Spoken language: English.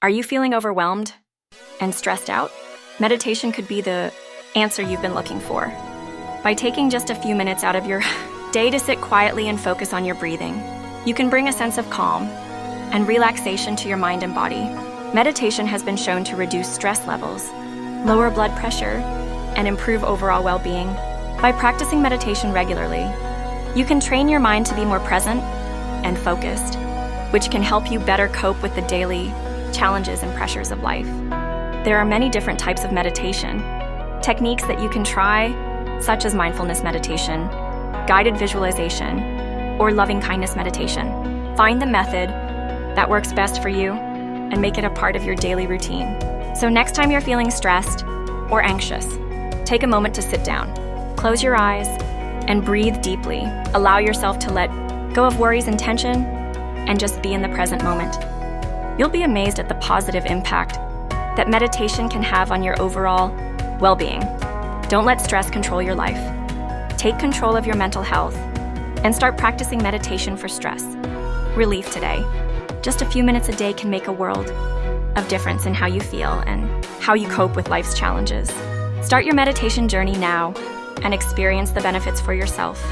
Are you feeling overwhelmed and stressed out? Meditation could be the answer you've been looking for. By taking just a few minutes out of your day to sit quietly and focus on your breathing, you can bring a sense of calm and relaxation to your mind and body. Meditation has been shown to reduce stress levels, lower blood pressure, and improve overall well-being. By practicing meditation regularly, you can train your mind to be more present and focused, which can help you better cope with the daily challenges and pressures of life. There are many different types of meditation, techniques that you can try, such as mindfulness meditation, guided visualization, or loving-kindness meditation. Find the method that works best for you and make it a part of your daily routine. So next time you're feeling stressed or anxious, take a moment to sit down, close your eyes, and breathe deeply. Allow yourself to let go of worries and tension and just be in the present moment. You'll be amazed at the positive impact that meditation can have on your overall well-being. Don't let stress control your life. Take control of your mental health and start practicing meditation for stress relief today. Just a few minutes a day can make a world of difference in how you feel and how you cope with life's challenges. Start your meditation journey now and experience the benefits for yourself.